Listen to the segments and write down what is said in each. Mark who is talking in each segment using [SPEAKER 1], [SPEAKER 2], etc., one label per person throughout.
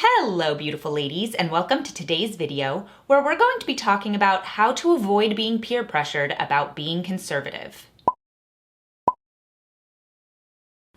[SPEAKER 1] Hello, beautiful ladies, and welcome to today's video where we're going to be talking about how to avoid being peer pressured about being conservative.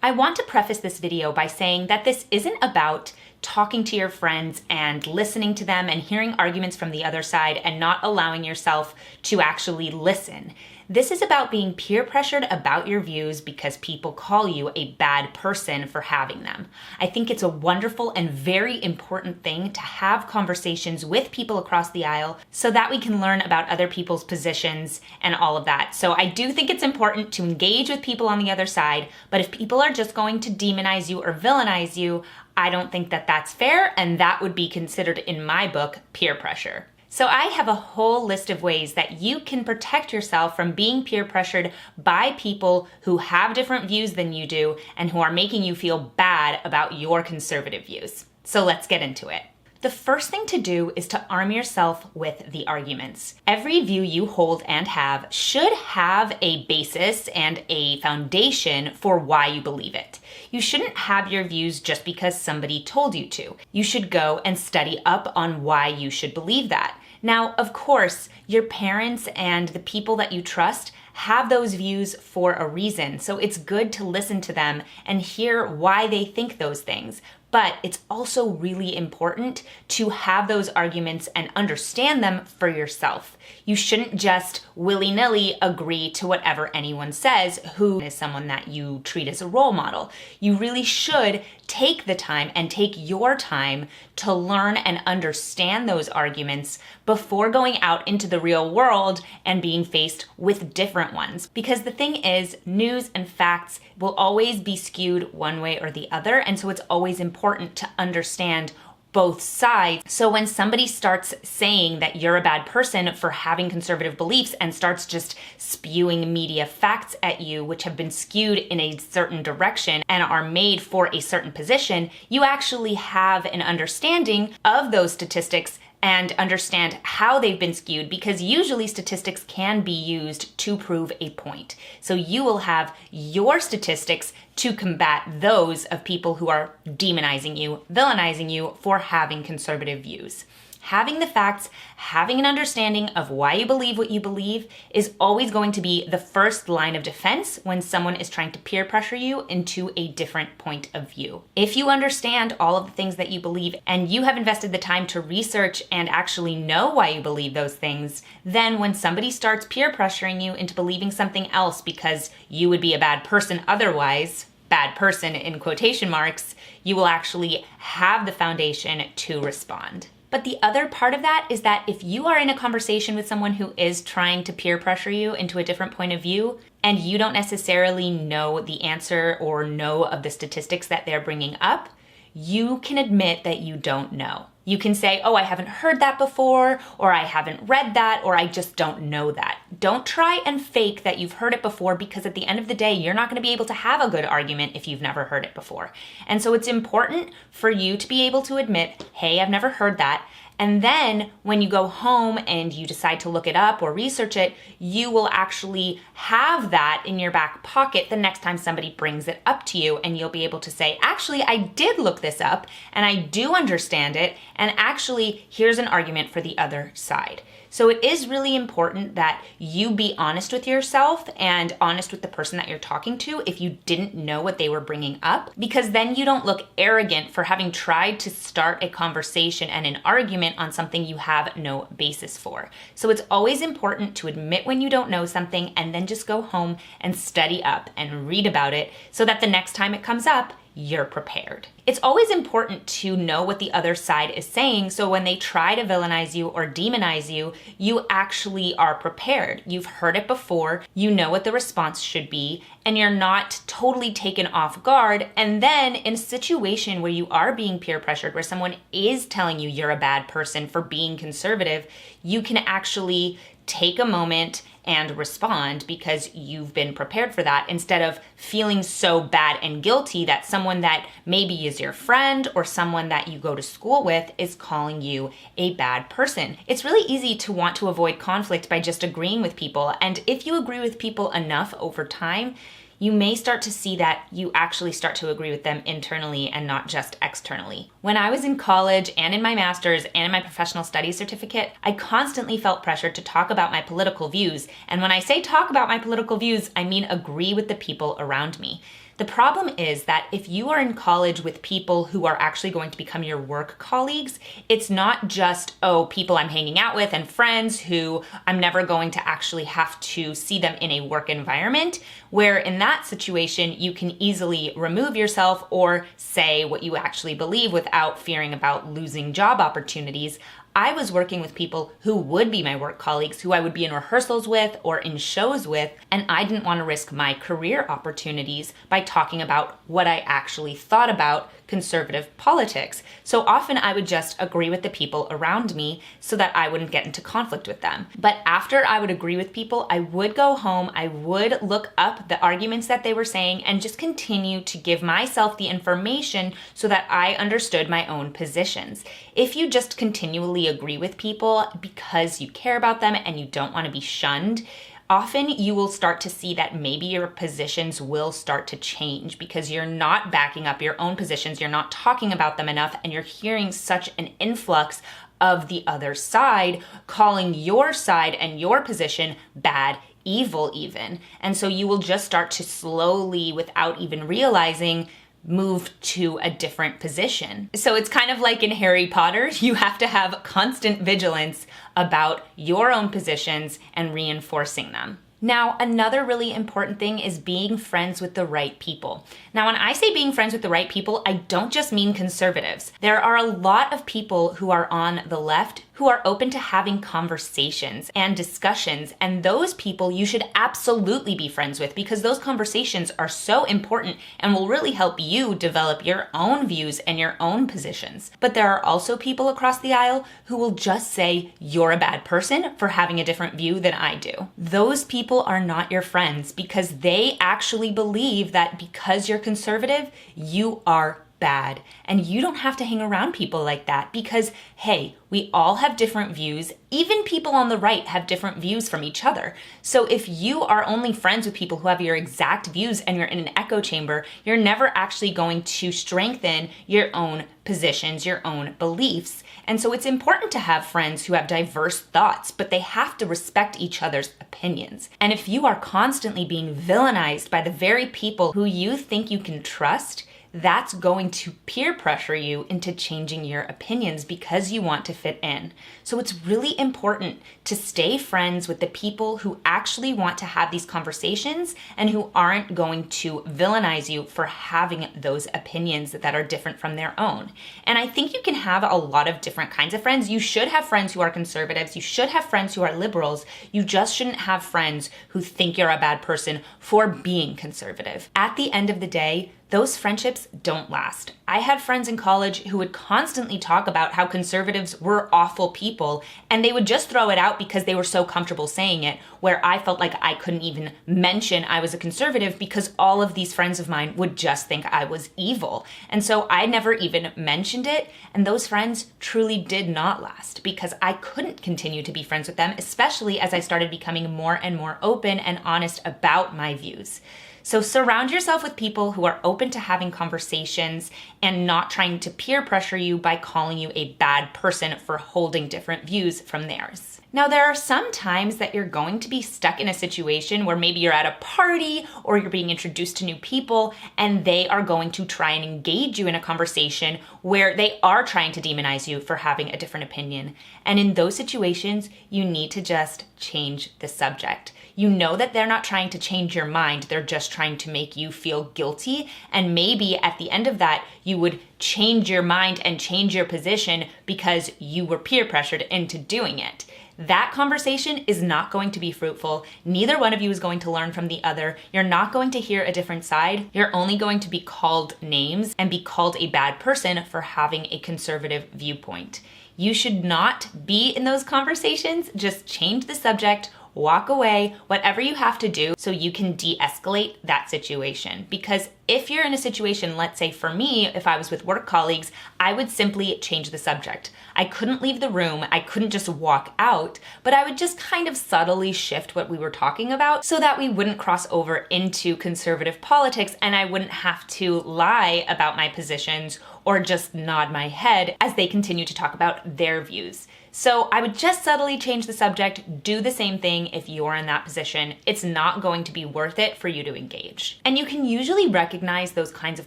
[SPEAKER 1] I want to preface this video by saying that this isn't about talking to your friends and listening to them and hearing arguments from the other side and not allowing yourself to actually listen. This is about being peer pressured about your views because people call you a bad person for having them. I think it's a wonderful and very important thing to have conversations with people across the aisle so that we can learn about other people's positions and all of that. So I do think it's important to engage with people on the other side, but if people are just going to demonize you or villainize you, I don't think that that's fair, and that would be considered, in my book, peer pressure. So I have a whole list of ways that you can protect yourself from being peer pressured by people who have different views than you do and who are making you feel bad about your conservative views. So let's get into it. The first thing to do is to arm yourself with the arguments. Every view you hold and have should have a basis and a foundation for why you believe it. You shouldn't have your views just because somebody told you to. You should go and study up on why you should believe that. Now, of course, your parents and the people that you trust have those views for a reason, so it's good to listen to them and hear why they think those things. But it's also really important to have those arguments and understand them for yourself. You shouldn't just willy-nilly agree to whatever anyone says who is someone that you treat as a role model. You really should take the time and take your time to learn and understand those arguments before going out into the real world and being faced with different ones. Because the thing is, news and facts will always be skewed one way or the other, and so it's always important to understand both sides. So when somebody starts saying that you're a bad person for having conservative beliefs and starts just spewing media facts at you, which have been skewed in a certain direction and are made for a certain position, you actually have an understanding of those statistics and understand how they've been skewed, because usually statistics can be used to prove a point. So you will have your statistics to combat those of people who are demonizing you, villainizing you for having conservative views. Having the facts, having an understanding of why you believe what you believe is always going to be the first line of defense when someone is trying to peer pressure you into a different point of view. If you understand all of the things that you believe and you have invested the time to research and actually know why you believe those things, then when somebody starts peer pressuring you into believing something else because you would be a bad person otherwise, bad person in quotation marks, you will actually have the foundation to respond. But the other part of that is that if you are in a conversation with someone who is trying to peer pressure you into a different point of view, and you don't necessarily know the answer or know of the statistics that they're bringing up, you can admit that you don't know. You can say, oh, I haven't heard that before, or I haven't read that, or I just don't know that. Don't try and fake that you've heard it before, because at the end of the day, you're not going to be able to have a good argument if you've never heard it before. And so it's important for you to be able to admit, hey, I've never heard that. And then when you go home and you decide to look it up or research it, you will actually have that in your back pocket the next time somebody brings it up to you, and you'll be able to say, actually, I did look this up and I do understand it, and actually, here's an argument for the other side. So it is really important that you be honest with yourself and honest with the person that you're talking to if you didn't know what they were bringing up, because then you don't look arrogant for having tried to start a conversation and an argument on something you have no basis for. So it's always important to admit when you don't know something and then just go home and study up and read about it so that the next time it comes up, you're prepared. It's always important to know what the other side is saying, so when they try to villainize you or demonize you, you actually are prepared. You've heard it before, you know what the response should be, and you're not totally taken off guard. And then in a situation where you are being peer pressured, where someone is telling you you're a bad person for being conservative, you can actually take a moment and respond because you've been prepared for that, instead of feeling so bad and guilty that someone that maybe is your friend or someone that you go to school with is calling you a bad person. It's really easy to want to avoid conflict by just agreeing with people, and if you agree with people enough over time, you may start to see that you actually start to agree with them internally and not just externally. When I was in college and in my master's and in my professional studies certificate, I constantly felt pressured to talk about my political views. And when I say talk about my political views, I mean agree with the people around me. The problem is that if you are in college with people who are actually going to become your work colleagues, it's not just, people I'm hanging out with and friends who I'm never going to actually have to see them in a work environment, where in that situation, you can easily remove yourself or say what you actually believe without fearing about losing job opportunities. I was working with people who would be my work colleagues, who I would be in rehearsals with or in shows with, and I didn't want to risk my career opportunities by talking about what I actually thought about conservative politics. So often I would just agree with the people around me so that I wouldn't get into conflict with them. But after I would agree with people, I would go home, I would look up the arguments that they were saying and just continue to give myself the information so that I understood my own positions. If you just continually agree with people because you care about them and you don't want to be shunned, often you will start to see that maybe your positions will start to change because you're not backing up your own positions, you're not talking about them enough, and you're hearing such an influx of the other side calling your side and your position bad, evil even. And so you will just start to slowly, without even realizing, move to a different position. So it's kind of like in Harry Potter, you have to have constant vigilance about your own positions and reinforcing them. Now, another really important thing is being friends with the right people. Now, when I say being friends with the right people, I don't just mean conservatives. There are a lot of people who are on the left who are open to having conversations and discussions, and those people you should absolutely be friends with because those conversations are so important and will really help you develop your own views and your own positions. But there are also people across the aisle who will just say, you're a bad person for having a different view than I do. Those people are not your friends because they actually believe that because you're conservative, you are bad. And you don't have to hang around people like that because, hey, we all have different views. Even people on the right have different views from each other. So if you are only friends with people who have your exact views and you're in an echo chamber, you're never actually going to strengthen your own positions, your own beliefs. And so it's important to have friends who have diverse thoughts, but they have to respect each other's opinions. And if you are constantly being villainized by the very people who you think you can trust, that's going to peer pressure you into changing your opinions because you want to fit in. So it's really important to stay friends with the people who actually want to have these conversations and who aren't going to villainize you for having those opinions that are different from their own. And I think you can have a lot of different kinds of friends. You should have friends who are conservatives. You should have friends who are liberals. You just shouldn't have friends who think you're a bad person for being conservative. At the end of the day, those friendships don't last. I had friends in college who would constantly talk about how conservatives were awful people, and they would just throw it out because they were so comfortable saying it, where I felt like I couldn't even mention I was a conservative because all of these friends of mine would just think I was evil. And so I never even mentioned it, and those friends truly did not last because I couldn't continue to be friends with them, especially as I started becoming more and more open and honest about my views. So surround yourself with people who are open to having conversations and not trying to peer pressure you by calling you a bad person for holding different views from theirs. Now, there are some times that you're going to be stuck in a situation where maybe you're at a party or you're being introduced to new people and they are going to try and engage you in a conversation where they are trying to demonize you for having a different opinion. And in those situations, you need to just change the subject. You know that they're not trying to change your mind, they're just trying to make you feel guilty. And maybe at the end of that, you would change your mind and change your position because you were peer pressured into doing it. That conversation is not going to be fruitful. Neither one of you is going to learn from the other. You're not going to hear a different side. You're only going to be called names and be called a bad person for having a conservative viewpoint. You should not be in those conversations. Just change the subject, walk away, whatever you have to do so you can de-escalate that situation. Because If you're in a situation, let's say for me, if I was with work colleagues, I would simply change the subject. I couldn't leave the room, I couldn't just walk out, but I would just kind of subtly shift what we were talking about so that we wouldn't cross over into conservative politics and I wouldn't have to lie about my positions or just nod my head as they continue to talk about their views. So I would just subtly change the subject, do the same thing if you're in that position. It's not going to be worth it for you to engage. And you can usually recognize those kinds of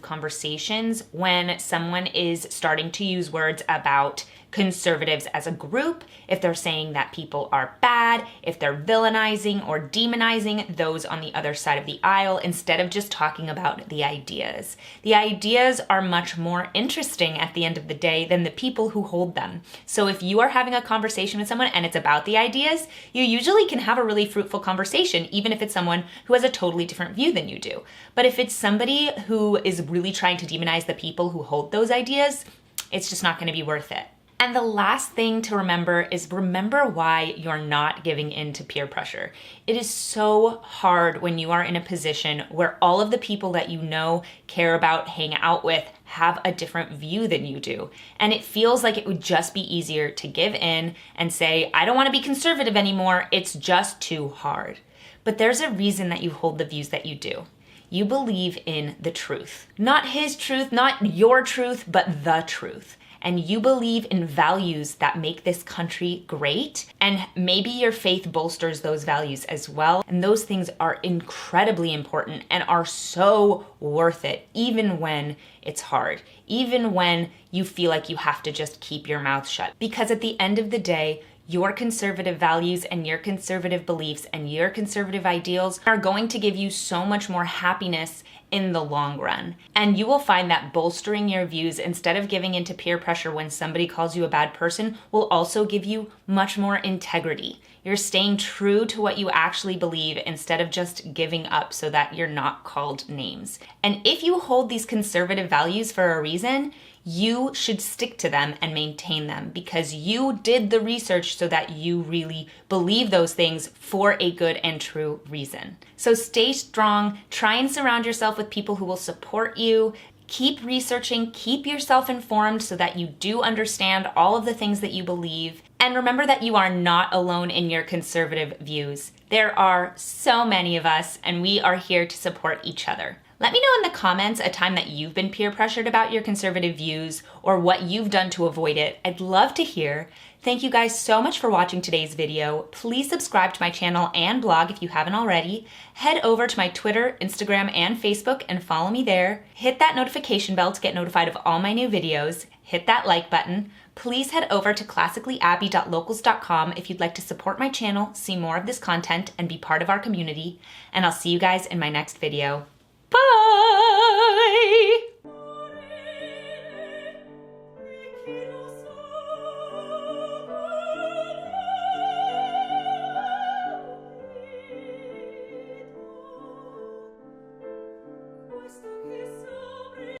[SPEAKER 1] conversations when someone is starting to use words about conservatives as a group, if they're saying that people are bad, if they're villainizing or demonizing those on the other side of the aisle instead of just talking about the ideas. The ideas are much more interesting at the end of the day than the people who hold them. So if you are having a conversation with someone and it's about the ideas, you usually can have a really fruitful conversation, even if it's someone who has a totally different view than you do. But if it's somebody who is really trying to demonize the people who hold those ideas, it's just not going to be worth it. And the last thing to remember is remember why you're not giving in to peer pressure. It is so hard when you are in a position where all of the people that you know, care about, hang out with, have a different view than you do. And it feels like it would just be easier to give in and say, I don't want to be conservative anymore. It's just too hard. But there's a reason that you hold the views that you do. You believe in the truth. Not his truth, not your truth, but the truth. And you believe in values that make this country great, and maybe your faith bolsters those values as well. And those things are incredibly important and are so worth it, even when it's hard, even when you feel like you have to just keep your mouth shut. Because at the end of the day, your conservative values and your conservative beliefs and your conservative ideals are going to give you so much more happiness in the long run. And you will find that bolstering your views instead of giving into peer pressure when somebody calls you a bad person will also give you much more integrity. You're staying true to what you actually believe instead of just giving up so that you're not called names. And if you hold these conservative values for a reason, you should stick to them and maintain them because you did the research so that you really believe those things for a good and true reason. So stay strong, try and surround yourself with people who will support you. Keep researching, keep yourself informed so that you do understand all of the things that you believe. And remember that you are not alone in your conservative views. There are so many of us, and we are here to support each other. Let me know in the comments a time that you've been peer pressured about your conservative views or what you've done to avoid it. I'd love to hear. Thank you guys so much for watching today's video. Please subscribe to my channel and blog if you haven't already. Head over to my Twitter, Instagram, and Facebook and follow me there. Hit that notification bell to get notified of all my new videos. Hit that like button. Please head over to classicallyabby.locals.com if you'd like to support my channel, see more of this content, and be part of our community. And I'll see you guys in my next video. Bye!